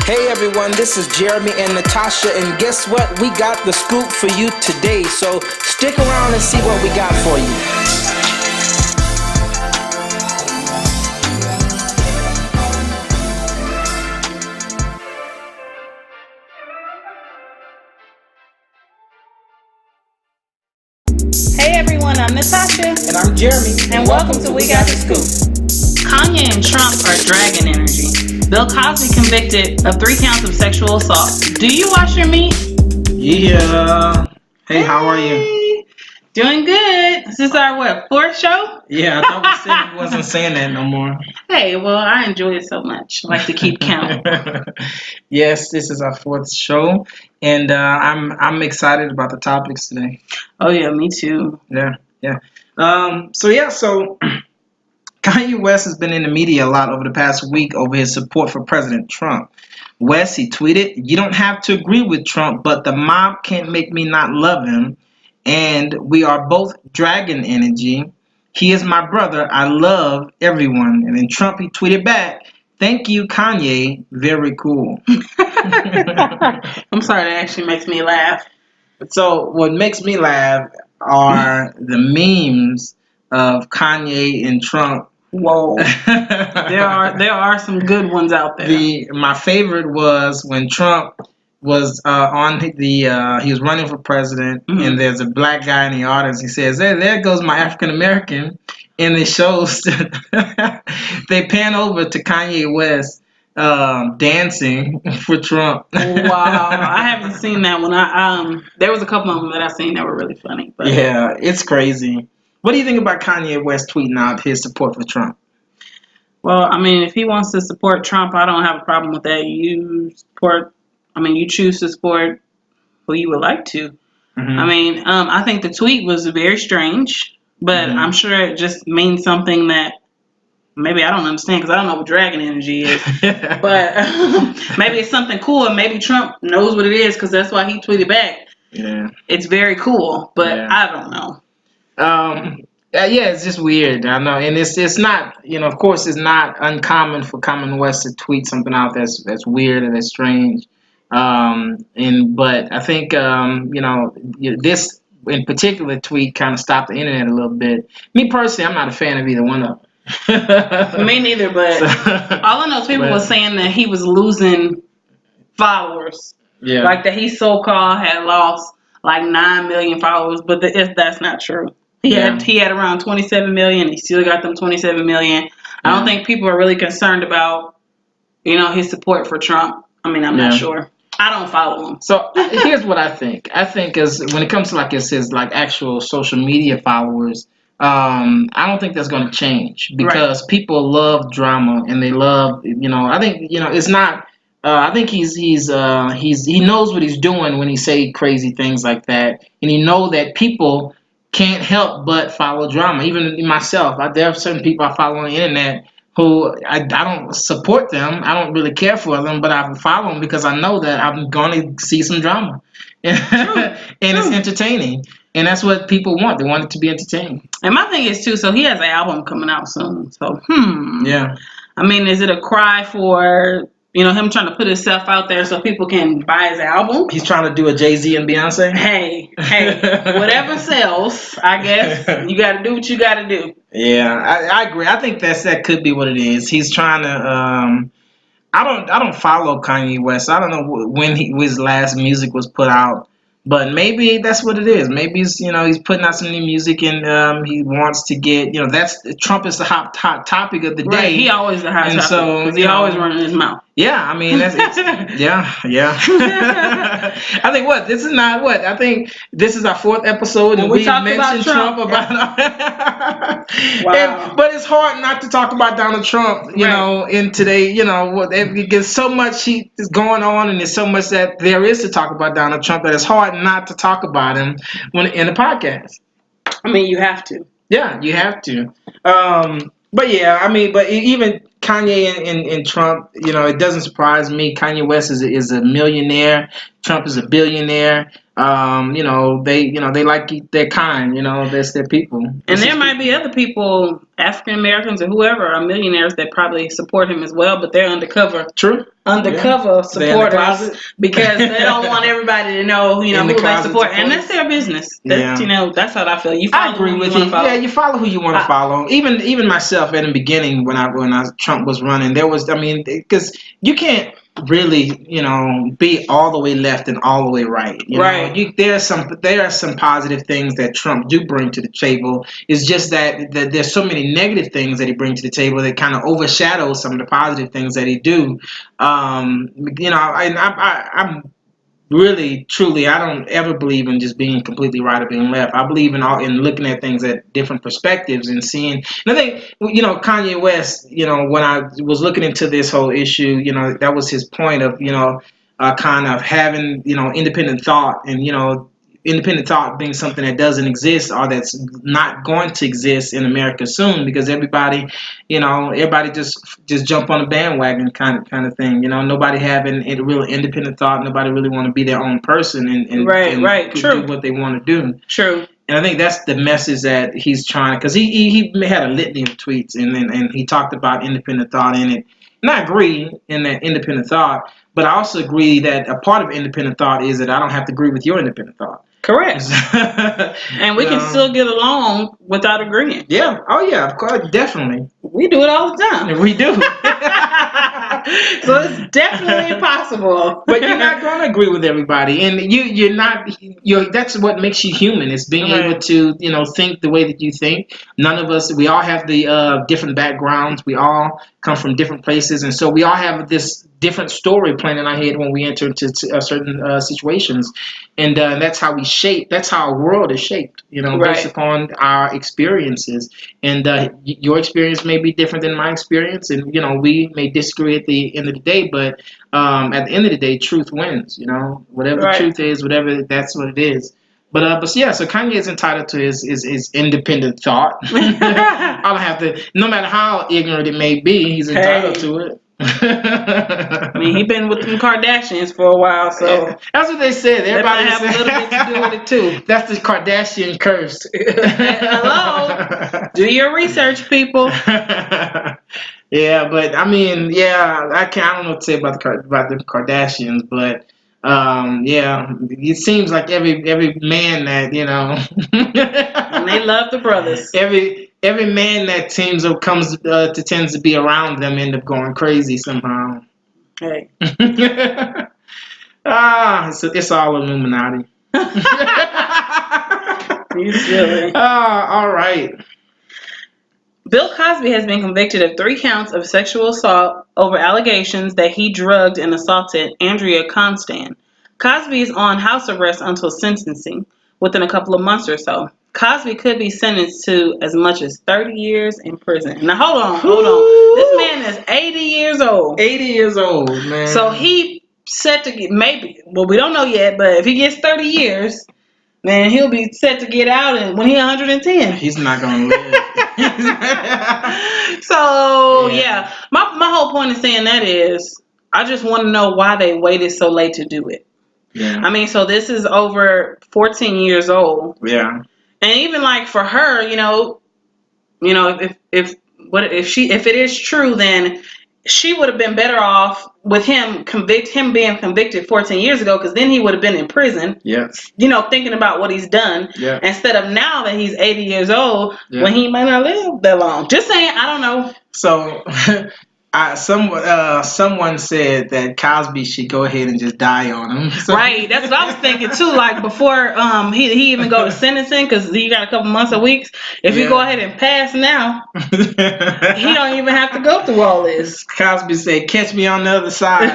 Hey everyone, this is Jeremy and Natasha, and guess what? We got the scoop for you today, so stick around and see what we got for you. Hey everyone, I'm Natasha. And I'm Jeremy. And welcome to We Got the Scoop. Kanye and Trump are dragon energy. Bill Cosby convicted of 3 counts of sexual assault. Do you wash your meat? Yeah. Hey, how are you? Doing good. This is our, 4th show? Yeah, I thought we said we wasn't saying that no more. Hey, well, I enjoy it so much. I like to keep count. Yes, this is our 4th show, and I'm excited about the topics today. Oh, yeah, me too. Yeah. So Kanye West has been in the media a lot over the past week over his support for President Trump. West, he tweeted, "You don't have to agree with Trump, but the mob can't make me not love him. And we are both dragon energy. He is my brother. I love everyone." And then Trump, he tweeted back, "Thank you, Kanye. Very cool." I'm sorry, that actually makes me laugh. So what makes me laugh are the memes of Kanye and Trump. Whoa. there are some good ones out there. My favorite was when Trump was he was running for president, and there's a black guy in the audience. He says, there goes my African American. And it shows, they pan over to Kanye West dancing for Trump. Wow, I haven't seen that one. There was a couple of them that I seen that were really funny. But yeah, it's crazy. What do you think about Kanye West tweeting out his support for Trump? Well, I mean, if he wants to support Trump, I don't have a problem with that. You choose to support who you would like to. Mm-hmm. I mean, I think the tweet was very strange, but I'm sure it just means something that maybe I don't understand because I don't know what dragon energy is. But maybe it's something cool, and maybe Trump knows what it is because that's why he tweeted back. Yeah, it's very cool, but I don't know. It's just weird. I know, and it's not, of course, it's not uncommon for Kanye West to tweet something out that's weird and that's strange. But I think this in particular tweet kind of stopped the internet a little bit. Me personally, I'm not a fan of either one of them. Me neither, but all of those people were saying that he was losing followers. Yeah, like that he so-called had lost like 9 million followers, but that's not true. He had around 27 million. He still got them 27 million. I don't think people are really concerned about, his support for Trump. I mean, I'm not sure. I don't follow him. So here's what I think. I think as when it comes to his actual social media followers, I don't think that's going to change because people love drama and they love, I think, it's not. I think he knows what he's doing when he say crazy things like that, and he know that people can't help but follow drama. Even myself, there are certain people I follow on the internet who I don't support them. I don't really care for them, but I follow them because I know that I'm going to see some drama, and it's entertaining, and that's what people want. They want it to be entertaining. And my thing is too. So he has an album coming out soon. So yeah. I mean, is it a cry for him trying to put himself out there so people can buy his album? He's trying to do a Jay-Z and Beyonce? Hey, whatever sells, I guess. You got to do what you got to do. Yeah, I agree. I think that could be what it is. He's trying to... I don't follow Kanye West. I don't know when his last music was put out. But maybe that's what it is. Maybe he's putting out some new music and he wants to get Trump is the hot topic of the day. Right, he always the hot topic. So because he always running his mouth. Yeah, I mean yeah. I think this is not what I think this is our 4th episode and we mentioned Trump about. Wow. But it's hard not to talk about Donald Trump, in today. There's so much is going on and there's so much that there is to talk about Donald Trump that it's hard not to talk about him when in a podcast. I mean, you have to. Yeah, you have to. But even Kanye and Trump, it doesn't surprise me. Kanye West is a millionaire. Trump is a billionaire. They like their kind. That's their people. And there might be other people, African Americans or whoever, are millionaires that probably support him as well, but they're undercover. True. Undercover supporters because they don't want everybody to know, who they support, and that's their business. That's how I feel. I agree with you. Yeah, you follow who you want to follow. Even myself at the beginning when Trump was running, because you can't really, be all the way left and all the way right. There are some positive things that Trump do bring to the table. It's just that there's so many negative things that he brings to the table that kind of overshadow some of the positive things that he do. I'm really, truly, I don't ever believe in just being completely right or being left. I believe in looking at things at different perspectives and seeing. And I think, Kanye West, when I was looking into this whole issue, that was his point of, kind of having, independent thought and, independent thought being something that doesn't exist or that's not going to exist in America soon because everybody just jump on the bandwagon kind of thing. Nobody having a real independent thought. Nobody really want to be their own person and True. do what they want to do. True. And I think that's the message that he's trying, because he had a litany of tweets and he talked about independent thought in it. And I agree in that independent thought, but I also agree that a part of independent thought is that I don't have to agree with your independent thought. Correct. And we can still get along without agreeing. Yeah. Oh, yeah. Of course. Definitely. We do it all the time. We do. So it's definitely possible. But you're not going to agree with everybody. And you're not, that's what makes you human. It's being able to, think the way that you think. None of us, we all have the different backgrounds. We all come from different places. And so we all have this different story playing in our head when we enter into certain situations. And that's how that's how our world is shaped, based upon our experiences. And your experience may be different than my experience. And, we may disagree at the end of the day, but at the end of the day, truth wins, whatever the truth is, that's what it is. But yeah, so Kanye is entitled to his independent thought. I don't have to, no matter how ignorant it may be, he's entitled to it. I mean, he's been with them Kardashians for a while, so that's what they said. Everybody have a little bit to do with it too. That's the Kardashian curse. Hello, do your research, people. Yeah, but I mean, I don't know what to say about the Kardashians, but yeah, it seems like every man that and they love the brothers. Every man that tends to be around them end up going crazy somehow. Hey. It's all Illuminati. You silly. All right. Bill Cosby has been convicted of 3 counts of sexual assault over allegations that he drugged and assaulted Andrea Constand. Cosby is on house arrest until sentencing within a couple of months or so. Cosby could be sentenced to as much as 30 years in prison. Now, hold on. This man is 80 years old. 80 years old, man. So he set to get, we don't know yet, but if he gets 30 years, man, he'll be set to get out and when he's 110. He's not going to live. So, yeah. My whole point in saying that is, I just want to know why they waited so late to do it. Yeah. I mean, so this is over 14 years old. Yeah. And even like for her, if it is true, then she would have been better off with him being convicted 14 years ago, because then he would have been in prison. Yes. Thinking about what he's done. Yeah. Instead of now that he's 80 years old, when he might not live that long. Just saying, I don't know. So someone said that Cosby should go ahead and just die on him. So. Right, that's what I was thinking too. Like before he even go to sentencing, because he got a couple months or weeks. If you go ahead and pass now, he don't even have to go through all this. Cosby said, "Catch me on the other side."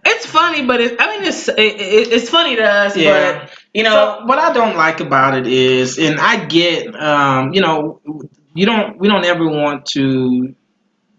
It's funny, but it's funny to us. Yeah. But so what I don't like about it is, and I get, we don't ever want to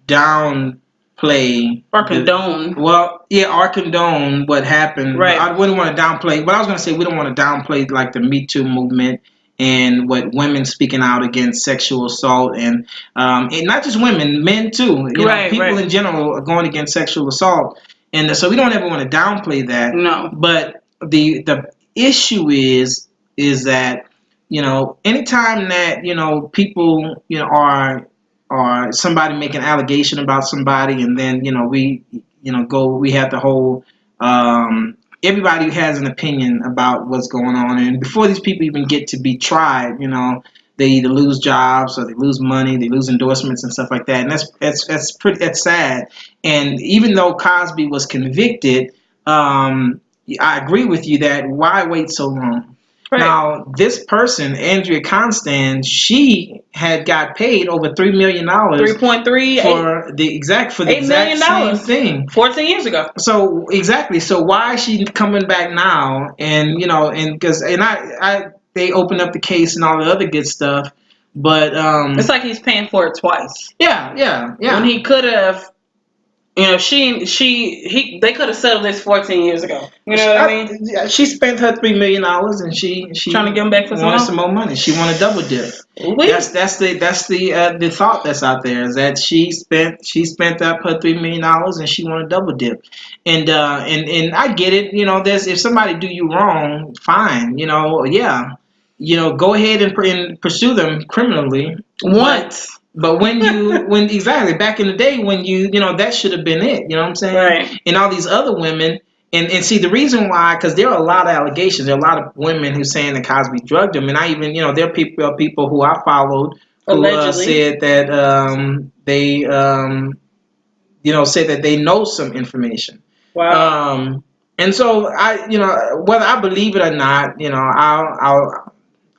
downplay or condone. Or condone what happened. Right. I wouldn't want to downplay, but I was going to say we don't want to downplay like the Me Too movement and what women speaking out against sexual assault and not just women, men too. People in general are going against sexual assault, and so we don't ever want to downplay that. No, but the issue is that, anytime that, people, are somebody make an allegation about somebody, and then, we have the whole, everybody has an opinion about what's going on, and before these people even get to be tried, they either lose jobs or they lose money, they lose endorsements and stuff like that, and that's sad. And even though Cosby was convicted, I agree with you that why wait so long? Right. Now, this person, Andrea Constand, she had got paid over $3 million, 3.3 for the exact same thing 14 years ago. So exactly. So why is she coming back now? And they opened up the case and all the other good stuff, but it's like he's paying for it twice. Yeah. When he could have. They could have settled this 14 years ago. You know what I mean? She spent her $3 million, and she trying to get him back for some more money. She wanted double dip. That's the thought that's out there, is that she spent up her $3 million and she wanted double dip. And I get it. There's, if somebody do you wrong, fine. Go ahead and pursue them criminally once. But when exactly back in the day when that should have been it, you know what I'm saying? Right. And all these other women, and see the reason why, because there are a lot of allegations. There are a lot of women who saying that Cosby drugged them, and I even there are people who I followed who said that they said that they know some information. Wow. And so whether I believe it or not,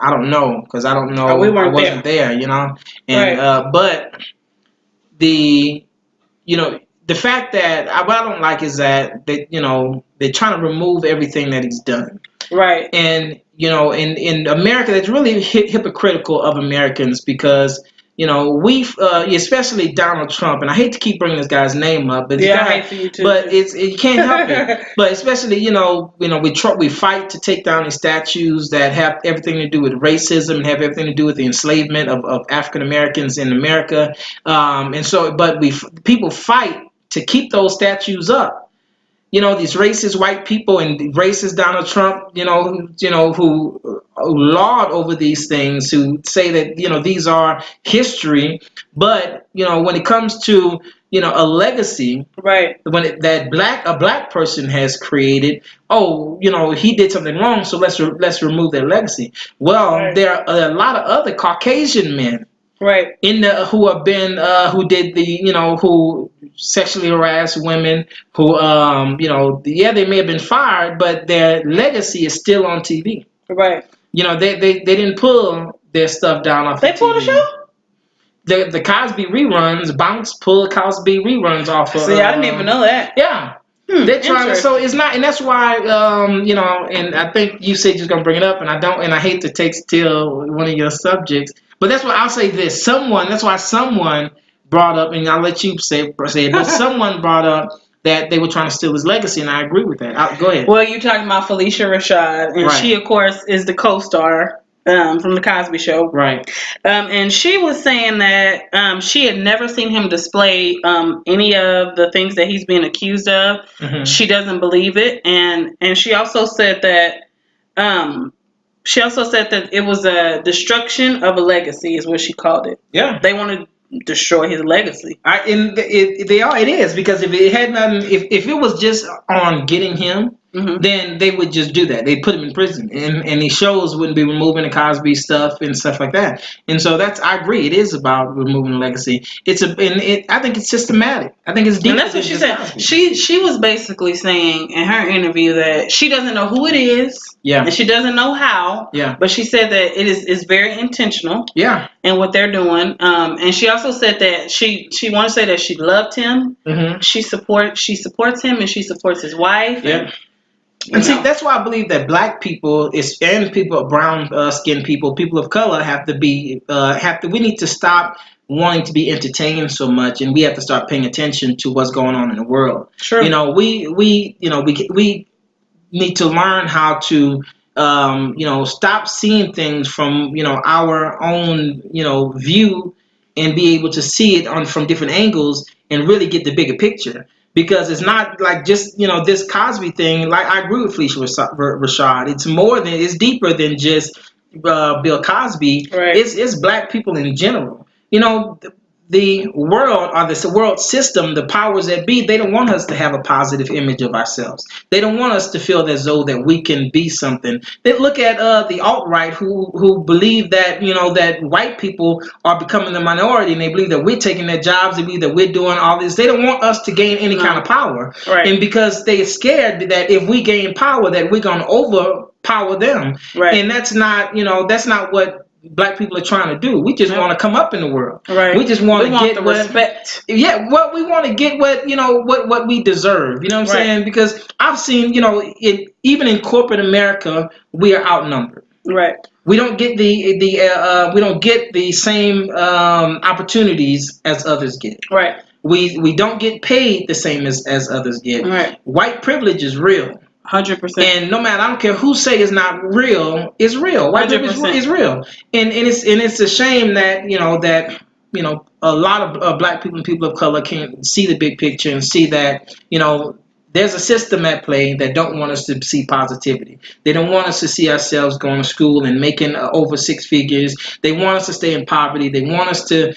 I don't know, because I don't know. I wasn't there, and right. But the fact that what I don't like is that they're trying to remove everything that he's done. Right. And in America, that's really hypocritical of Americans, because we especially Donald Trump, and I hate to keep bringing this guy's name up, but I hate for you too. But you can't help it. But especially we fight to take down these statues that have everything to do with racism and have everything to do with the enslavement of African Americans in America. And so, but people fight to keep those statues up. These racist white people and racist Donald Trump, who laud over these things, who say that, these are history. But, when it comes to, a legacy, right? When a black person has created, he did something wrong, so let's remove their legacy. Well, right. There are a lot of other Caucasian men, right, who did who sexually harassed women, who they may have been fired, but their legacy is still on TV. Right. They didn't pull their stuff down off. They pulled the show. The Cosby reruns, Bounce pulled Cosby reruns off of. See, I didn't even know that. Yeah. They're trying to, so it's not, and that's why, and I think you said you're gonna bring it up, and I hate to steal one of your subjects, but that's why I'll say this. That's why someone brought up, and I'll let you say it, but someone brought up that they were trying to steal his legacy, and I agree with that. Go ahead. Well, you're talking about Felicia Rashad, and right. She, of course, is the co-star from the Cosby Show. Right. And she was saying that she had never seen him display any of the things that he's being accused of. Mm-hmm. She doesn't believe it, and she also said that it was a destruction of a legacy, is what she called it. Yeah. They want to destroy his legacy. It is, because if it had nothing, if it was just on getting him, mm-hmm. then they would just do that. They'd put him in prison, and these shows wouldn't be removing the Cosby stuff and stuff like that. And so I agree. It is about removing the legacy. I think it's systematic. I think it's deep. And that's what she said. Cosby. She was basically saying in her interview that she doesn't know who it is. Yeah. And she doesn't know how. Yeah. But she said that it's very intentional. Yeah. And what they're doing. And she also said that she wanted to say that she loved him. Mm-hmm. She supports him, and she supports his wife. Yeah. And see, that's why I believe that black people and people, brown skinned people of color, we need to stop wanting to be entertained so much, and we have to start paying attention to what's going on in the world. Sure. We need to learn how to stop seeing things from our own view, and be able to see it from different angles and really get the bigger picture. because it's not like just this Cosby thing. Like I agree with Felicia Rashad. It's deeper than just Bill Cosby. Right. It's black people in general. The world or the world system, the powers that be, they don't want us to have a positive image of ourselves. They don't want us to feel as though that we can be something. They look at the alt-right who believe that that white people are becoming the minority, and they believe that we're taking their jobs, they believe that we're doing all this. They don't want us to gain any kind of power. Right. And because they're scared that if we gain power that we're going to overpower them. Right. And that's not what black people are trying to do. We just want to come up in the world. Right. We just want to get the respect. Yeah, we want to get what we deserve. You know what I'm saying? Because I've seen, even in corporate America, we are outnumbered. Right. We don't get the same opportunities as others get. Right. We don't get paid the same as others get. Right. White privilege is real. 100%. And no matter, I don't care who say it's not real, it's real. White privilege is real. And it's a shame that a lot of black people and people of color can't see the big picture and see that there's a system at play that don't want us to see positivity. They don't want us to see ourselves going to school and making over six figures. They want us to stay in poverty. They want us to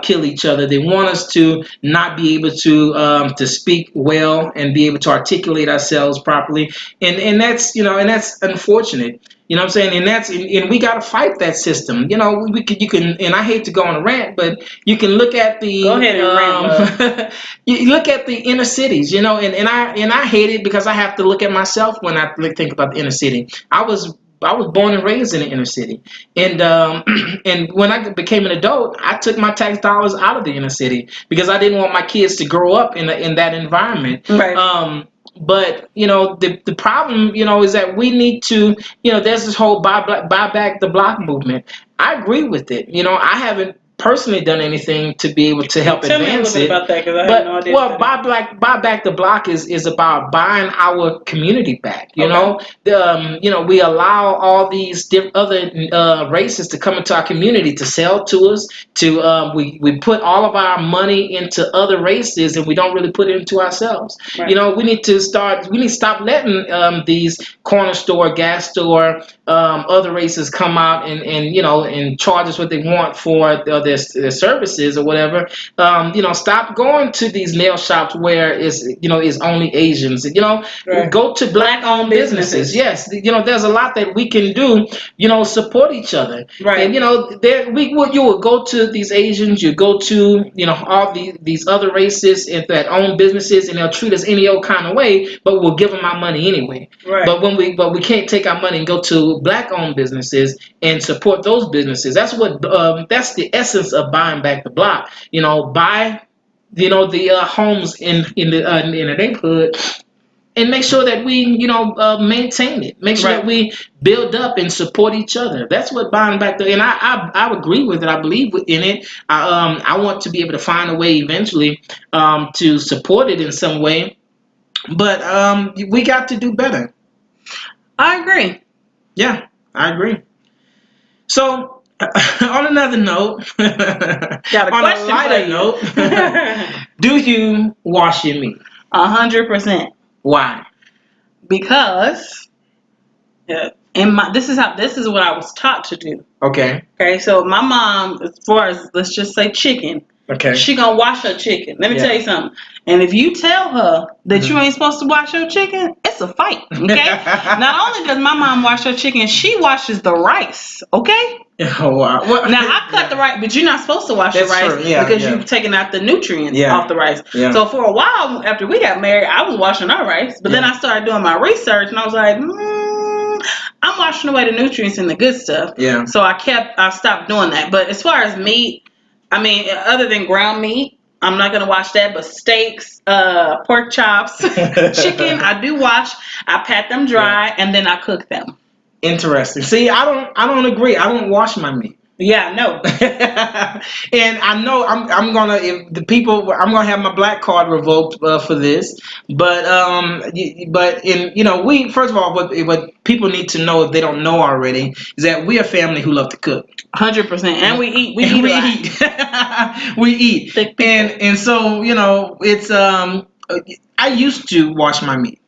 kill each other. They want us to not be able to speak well and be able to articulate ourselves properly. And that's that's unfortunate. You know what I'm saying? And we got to fight that system. You can, and I hate to go on a rant, but you can look at the go ahead and rant. You look at the inner cities, and I hate it because I have to look at myself when I think about the inner city. I was born and raised in the inner city, and and when I became an adult, I took my tax dollars out of the inner city because I didn't want my kids to grow up in that environment. Right. But the problem is that we need to there's this whole buy back the block movement. I agree with it. I haven't personally done anything to be able to help Tell advance me a little bit it. about that, because I have no idea. Well, buy back the block is about buying our community back. We allow all these other races to come into our community to sell to us. We put all of our money into other races and we don't really put it into ourselves. Right. We need to stop letting these corner store, gas store, other races come out and charge us what they want for their services or whatever. Stop going to these nail shops where it's only Asians. Right. Go to black-owned businesses. Yes, there's a lot that we can do. Support each other. Right. And you will go to these Asians. You go to all these other races that own businesses, and they'll treat us any old kind of way, but we'll give them our money anyway. Right. But we can't take our money and go to black-owned businesses and support those businesses. That's that's the essence of buying back the block. Buy the homes in the neighborhood and make sure that we maintain it. Make sure that we build up and support each other. That's what buying back and I agree with it. I believe in it. I want to be able to find a way eventually to support it in some way, but we got to do better. I agree. Yeah, I agree. So, on another note, got a question on a lighter note, do you wash your meat? 100%. Why? Because this is what I was taught to do. Okay. Okay, so my mom, as far as let's just say chicken, okay, she gonna wash her chicken. Let me tell you something. And if you tell her that you ain't supposed to wash your chicken, it's a fight. Okay. Not only does my mom wash her chicken, she washes the rice. Okay. Oh wow. Well, now I cut the rice, but you're not supposed to wash the rice because you've taken out the nutrients off the rice. Yeah. So for a while after we got married, I was washing our rice, but then I started doing my research and I was like, I'm washing away the nutrients and the good stuff. Yeah. So I stopped doing that. But as far as meat, I mean, other than ground meat, I'm not gonna wash that. But steaks, pork chops, chicken, I do wash. I pat them dry and then I cook them. Interesting. See, I don't agree. I don't wash my meat. Yeah, no. And I know I'm gonna have my black card revoked for this. But we first of all what people need to know if they don't know already is that we're a family who love to cook. 100%, and we eat. We eat. We eat. And so it's I used to wash my meat.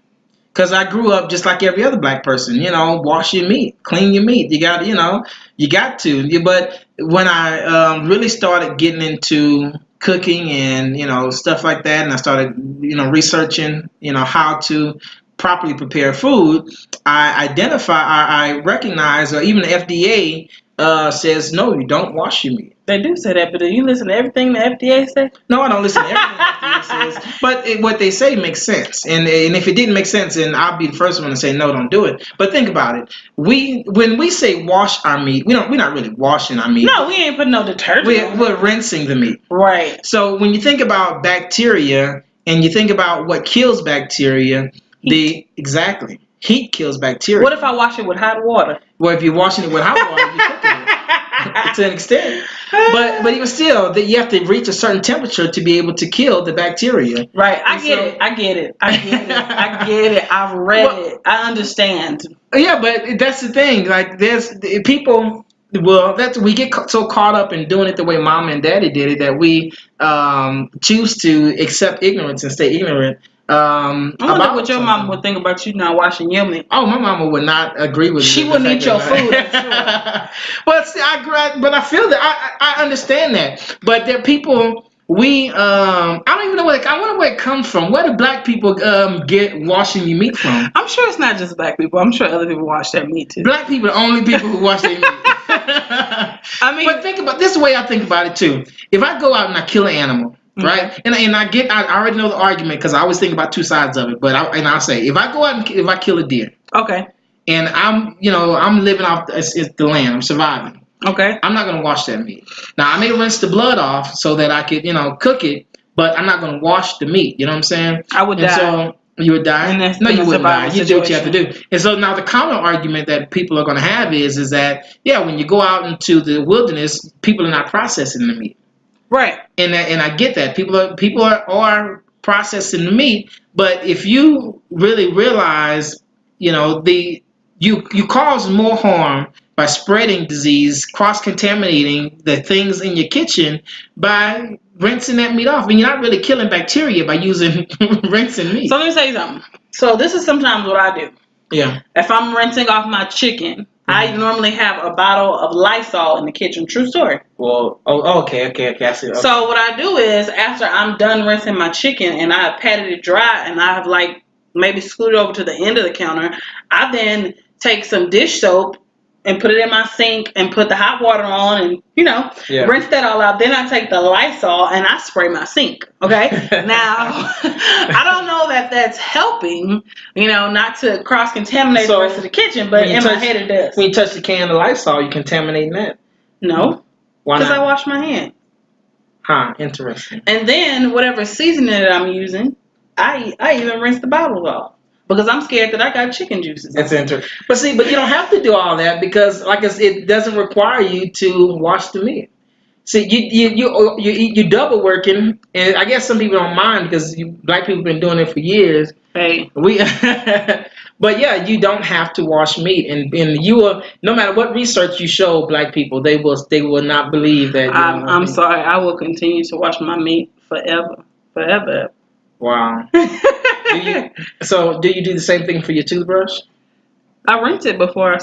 Because I grew up just like every other black person, wash your meat, clean your meat. You got, you got to. But when I really started getting into cooking and, stuff like that, and I started, researching, how to properly prepare food, I recognize, or even the FDA says, no, you don't wash your meat. They do say that, but do you listen to everything the FDA says? No, I don't listen to everything the FDA says. But what they say makes sense. And if it didn't make sense, then I'll be the first one to say, no, don't do it. But think about it. When we say wash our meat, we're not really washing our meat. No, we ain't putting no detergent on it. We're rinsing the meat. Right. So when you think about bacteria and you think about what kills bacteria, exactly. Heat kills bacteria. What if I wash it with hot water? Well, if you're washing it with hot water, you're cooking it to an extent. But even still, that you have to reach a certain temperature to be able to kill the bacteria. Right. I get it. I've read it. I understand. Yeah, but that's the thing. Like, there's people. Well, we get so caught up in doing it the way Mom and Daddy did it that we choose to accept ignorance and stay ignorant. I wonder what your mama would think about you not washing your meat. Oh, my mama would not agree with me. She wouldn't eat your food. But see, I feel that I understand that. But there are people I don't even know I wonder where it comes from. Where do black people get washing your meat from? I'm sure it's not just black people. I'm sure other people wash their meat too. Black people are the only people who wash their meat. I mean, but think about this is the way I think about it too. If I go out and I kill an animal. Right, and I already know the argument because I always think about two sides of it. But I'll say if I go out and if I kill a deer, okay, and I'm living off the land, I'm surviving. Okay, I'm not gonna wash that meat. Now I may rinse the blood off so that I could cook it, but I'm not gonna wash the meat. You know what I'm saying? I would die. So you would die? No, you wouldn't die. You do what you have to do. And so now the counter argument that people are gonna have is that when you go out into the wilderness, people are not processing the meat. Right, and I get that people are processing the meat, but if you really realize, you cause more harm by spreading disease, cross-contaminating the things in your kitchen by rinsing that meat off, and you're not really killing bacteria by using rinsing meat. So let me say something. So this is sometimes what I do. Yeah. If I'm rinsing off my chicken. I normally have a bottle of Lysol in the kitchen. True story. Well, okay. I see. Okay. So what I do is after I'm done rinsing my chicken and I have patted it dry and I have maybe scooted over to the end of the counter, I then take some dish soap and put it in my sink and put the hot water on and, rinse that all out. Then I take the Lysol and I spray my sink. Okay. Now, I don't know that that's helping, not to cross-contaminate the rest of the kitchen, but in my head it does. When you touch the can of Lysol, you contaminating that? No. Why not? Because I wash my hand. Huh, interesting. And then whatever seasoning that I'm using, I even rinse the bottles off. Because I'm scared that I got chicken juices. That's interesting. But you don't have to do all that because, it doesn't require you to wash the meat. See, you double working, and I guess some people don't mind because black people have been doing it for years. Hey, but yeah, you don't have to wash meat, and you will. No matter what research you show black people, they will not believe that. I'm sorry, I will continue to wash my meat forever. Wow. Do you do the same thing for your toothbrush? I rinse it before I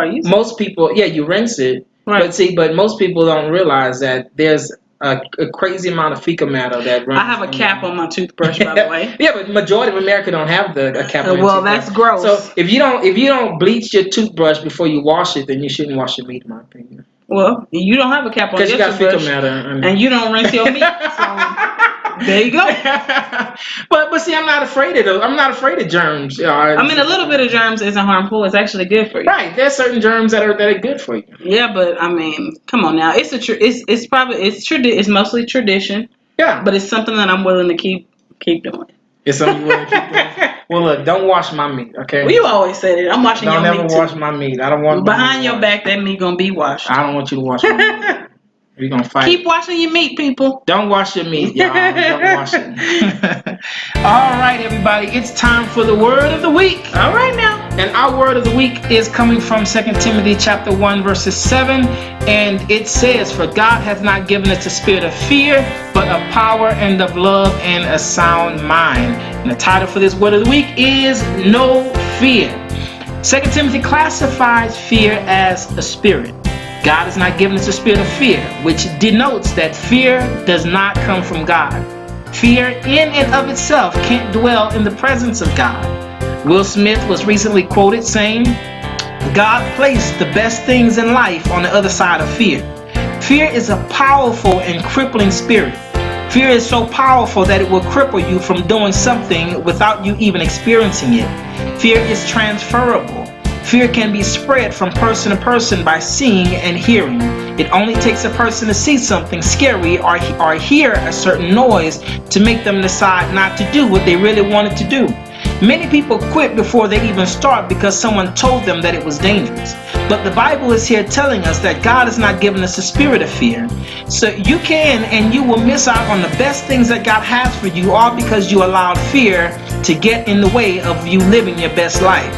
use it. Most people, you rinse it. Right. But most people don't realize that there's a crazy amount of fecal matter that runs. I have a cap on my toothbrush, by the way. Yeah, but majority of America don't have a cap on their well, toothbrush. that's gross. So if you don't bleach your toothbrush before you wash it, then you shouldn't wash your meat, in my opinion. Well, you don't have a cap on your toothbrush. Because you got fecal matter. And you don't rinse your meat. So there you go. But see, I'm not afraid of germs. I mean, a little bit of germs isn't harmful. It's actually good for you. Right. There's certain germs that are good for you. Yeah, but I mean, come on now. It's mostly tradition. Yeah. But it's something that I'm willing to keep doing. It's something you willing to keep doing. Well, look, don't wash my meat, okay? Well, you always said it. I'm washing your meat. Don't ever wash my meat. I don't want. Behind your back, that meat gonna be washed. I don't want you to wash my meat. We're going to fight. Keep washing your meat, people. Don't wash your meat, y'all. Don't wash it. All right, everybody. It's time for the word of the week. All right, now. And our word of the week is coming from 2 Timothy chapter 1 verses 7. And it says, "For God hath not given us a spirit of fear, but of power and of love and a sound mind." And the title for this word of the week is No Fear. 2 Timothy classifies fear as a spirit. God has not given us a spirit of fear, which denotes that fear does not come from God. Fear in and of itself can't dwell in the presence of God. Will Smith was recently quoted saying, "God placed the best things in life on the other side of fear." Fear is a powerful and crippling spirit. Fear is so powerful that it will cripple you from doing something without you even experiencing it. Fear is transferable. Fear can be spread from person to person by seeing and hearing. It only takes a person to see something scary or hear a certain noise to make them decide not to do what they really wanted to do. Many people quit before they even start because someone told them that it was dangerous. But the Bible is here telling us that God has not given us a spirit of fear. So you can and you will miss out on the best things that God has for you, all because you allowed fear to get in the way of you living your best life.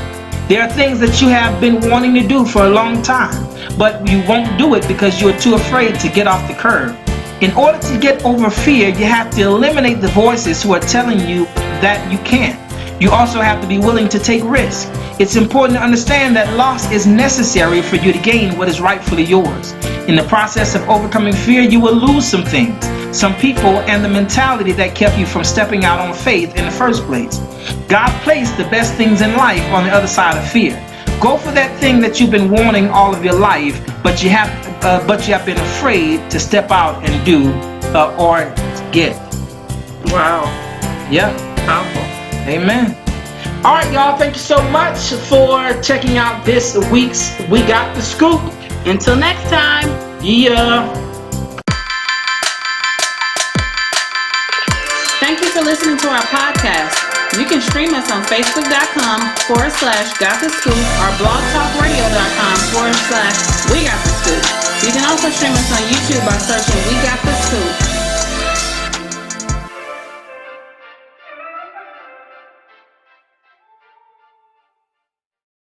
There are things that you have been wanting to do for a long time, but you won't do it because you are too afraid to get off the curb. In order to get over fear, you have to eliminate the voices who are telling you that you can't. You also have to be willing to take risks. It's important to understand that loss is necessary for you to gain what is rightfully yours. In the process of overcoming fear, you will lose some things, some people, and the mentality that kept you from stepping out on faith in the first place. God placed the best things in life on the other side of fear. Go for that thing that you've been wanting all of your life, but you have been afraid to step out and do or get. Wow. Yep. Powerful. Amen. All right, y'all. Thank you so much for checking out this week's We Got the Scoop. Until next time. Yeah. Thank you for listening to our podcast. You can stream us on Facebook.com/GotTheScoop or BlogTalkRadio.com/We Got the Scoop. You can also stream us on YouTube by searching We Got the Scoop.